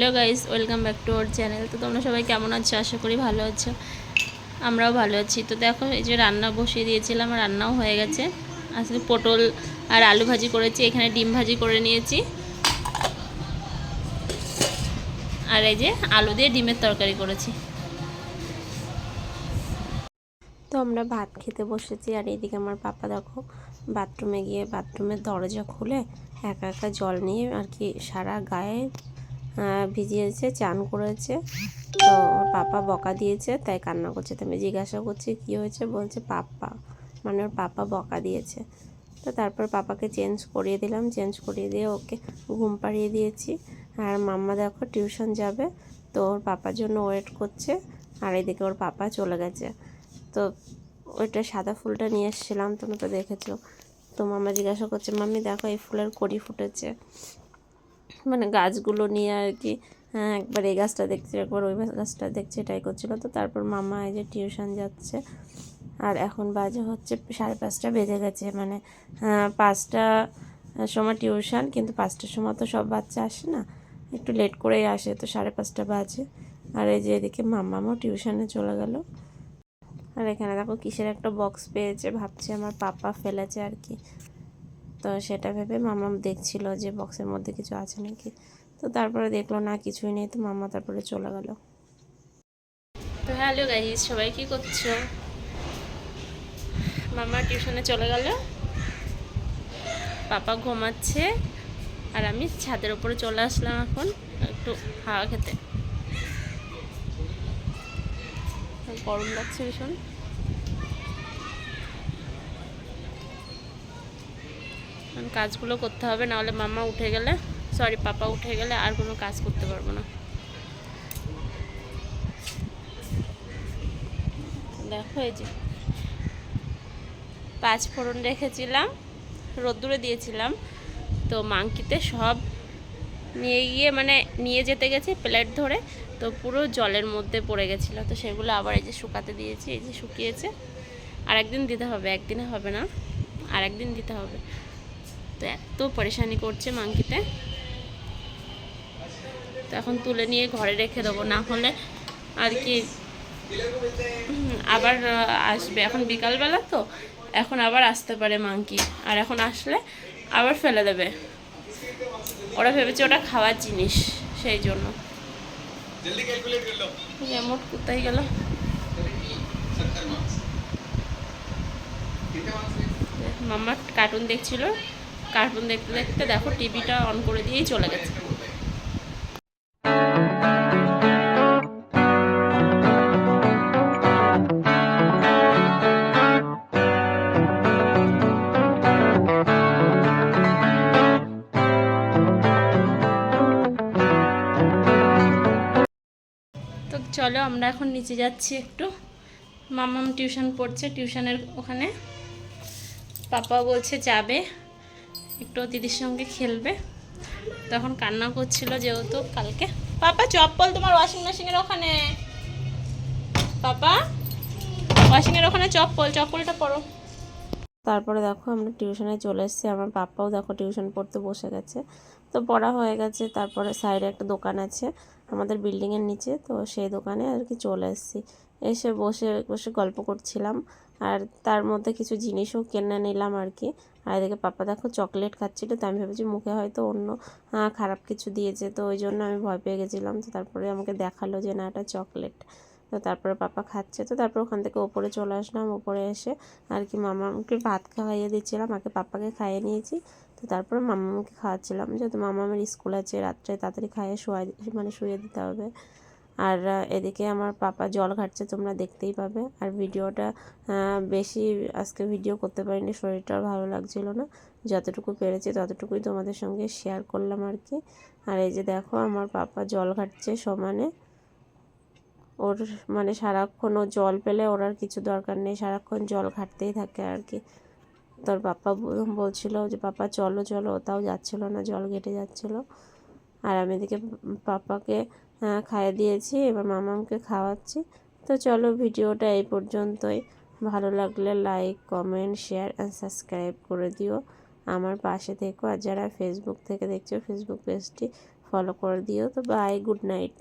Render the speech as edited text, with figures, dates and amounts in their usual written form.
Hello guys, welcome back to our channel. তো তোমরা সবাই কেমন আছো? আশা করি ভালো আছো। আমরাও ভালো আছি। তো দেখো, এই যে রান্না বসিয়ে দিয়েছিলাম, রান্নাও হয়ে গেছে। আজকে পটল আর আলু ভাজি করেছি, এখানে ডিম ভাজি করে নিয়েছি, আর এই যে আলু দিয়ে ডিমের তরকারি করেছি। তো আমরা ভাত খেতে বসেছি, আর এইদিকে আমার পাপা দেখো বাথরুমে গিয়ে বাথরুমের দরজা খুলে একা একা জল নিয়ে আর কি সারা গায়ে ভিজিয়েছে, চান করেছে। তো ওর পাপা বকা দিয়েছে, তাই কান্না করছে। তো আমি জিজ্ঞাসা করছি কী হয়েছে, বলছে পাপা, মানে ওর পাপা বকা দিয়েছে। তো তারপর পাপাকে চেঞ্জ করিয়ে দিলাম, চেঞ্জ করিয়ে দিয়ে ওকে ঘুম পাড়িয়ে দিয়েছি। আর মাম্মা দেখো টিউশন যাবে, তো ওর পাপার জন্য ওয়েট করছে। আর এদিকে ওর পাপা চলে গেছে। তো ওইটা সাদা ফুলটা নিয়ে এসেছিলাম, তুমি তো দেখেছো। তো মাম্মা জিজ্ঞাসা করছে, মাম্মি দেখো এই ফুলের কড়ি ফুটেছে, মানে গাছগুলো নিয়ে আর কি। হ্যাঁ, একবার এই গাছটা দেখছে, একবার ওই গাছটা দেখছে, এটাই করছিলো। তো তারপর মামা এই যে টিউশন যাচ্ছে, আর এখন বাজে হচ্ছে 5:30 বেজে গেছে, মানে 5টার সময় টিউশন, কিন্তু 5টার সময় তো সব বাচ্চা আসে না, একটু লেট করেই আসে, তো 5:30 বাজে। আর এই যে এদিকে মাম্মামও টিউশনে চলে গেল। আর এখানে দেখো কিসের একটা বক্স পেয়েছে, ভাবছে আমার পাপা ফেলেছে আর কি। তো সেটা ভেবে মামা দেখছিল যে বক্সের মধ্যে কিছু আছে নাকি। তো তারপরে দেখলো না, কিছুই নেই। তো মামা তারপরে চলে গেল। তো হ্যালো গাইস, সবাই কি করছো? মামা টিউশনে চলে গেল, পাপা ঘুমাচ্ছে, আর আমি ছাদের উপরে চলে আসলাম এখন একটু হাওয়া খেতে। গরম লাগছে ভীষণ। কাজগুলো করতে হবে, নাহলে মামা উঠে গেলে, সরি পাপা উঠে গেলে আর কোনো কাজ করতে পারবো না। দেখো এই যে 5 ফোড়ন রেখেছিলাম, রোদ্দুরে দিয়েছিলাম। তো মাংকিতে সব নিয়ে গিয়ে, মানে নিয়ে যেতে গেছে প্লেট ধরে, তো পুরো জলের মধ্যে পড়ে গেছিলো। তো সেগুলো আবার এই যে শুকাতে দিয়েছি, এই যে শুকিয়েছে। আর একদিন দিতে হবে, একদিনে হবে না, আর একদিন দিতে হবে। তো এত পরেশানি করছে মাংকিতে। তো এখন তুলে নিয়ে ঘরে রেখে দেবো, না হলে আর কি আবার আসবে। এখন বিকালবেলা তো, এখন আবার আসতে পারে মাংকি, আর এখন আসলে আবার ফেলে দেবে। ওরা ভেবেছে ওটা খাওয়ার জিনিস, সেই জন্য। রিমোট কোথায় গেল? মাম্মা কার্টুন দেখছিল, কার্টুন দেখতে দেখতে দেখো টিভিটা অন করে দিয়েই চলে গেছে। তো চলো আমরা এখন নিচে যাচ্ছি একটু। মাম্মাম টিউশন পড়ছে, টিউশনের ওখানে পাপা বলছে যাবে একটু দিদির সঙ্গে খেলবে। তখন কান্না করছিল যেহেতু কালকে। পাপা চপ্পল তোমার ওয়াশিং মেশিনের ওখানে, পাপা ওয়াশিংয়ের ওখানে চপ্পল, চপ্পলটা পরো। তারপরে দেখো আমরা টিউশনে চলে এসেছি, আমার পাপাও দেখো টিউশন পড়তে বসে গেছে। তো পড়া হয়ে গেছে, তারপরে সাইডে একটা দোকান আছে আমাদের বিল্ডিংয়ের নিচে, তো সেই দোকানে আর কি চলে এসেছি। এসে বসে বসে গল্প করছিলাম, আর তার মধ্যে কিছু জিনিসও কিনে নিলাম আর কি। আর এদিকে পাপা দেখো চকলেট খাচ্ছিলো, তো আমি ভেবেছি মুখে হয়তো অন্য খারাপ কিছু দিয়েছে, তো ওই জন্য আমি ভয় পেয়ে গেছিলাম। তো তারপরে আমাকে দেখালো যে না, এটা চকলেট। তো তারপরে পাপা খাচ্ছে, তো তারপর ওখান থেকে ওপরে চলে আসলাম। ওপরে এসে আর কি মামাকে ভাত খাইয়ে দিচ্ছিলাম, আগে পাপাকে খাইয়ে নিয়েছি। তো তারপরে মামাকে খাওয়াচ্ছিলাম, যেহেতু মামামের স্কুল আছে, রাত্রে তাড়াতাড়ি খাইয়ে শুয়ে দিতে হবে। আর এদিকে আমার পাপা জল ঘাটছে, তোমরা দেখতেই পাবে। আর ভিডিওটা বেশি আজকে ভিডিও করতে পারিনি, শরীরটাও ভালো লাগছিল না। যতটুকু পেরেছি ততটুকুই তোমাদের সঙ্গে শেয়ার করলাম আর কি। আর এই যে দেখো আমার পাপা জল ঘাটছে সমানে। ওর মানে সারাক্ষণ ও জল পেলে ওর আর কিছু দরকার নেই, সারাক্ষণ জল ঘাটতেই থাকে আর কি। তোর পাপা বলছিল যে পাপা চলো চলো, ওটাও যাচ্ছিলো না, জল ঘেটে যাচ্ছিলো। আর আমি এদিকে পাপাকে খাইয়ে দিয়েছি, এবার মামাকে খাওয়াচ্ছি। তো চলো ভিডিওটা এই পর্যন্তই। ভালো লাগলে like, comment, share and subscribe করে দিও, আমার পাশে থেকো। আর যারা ফেসবুক থেকে দেখছো, ফেসবুক পেজটি ফলো করে দিও। তো বাই, গুড নাইট।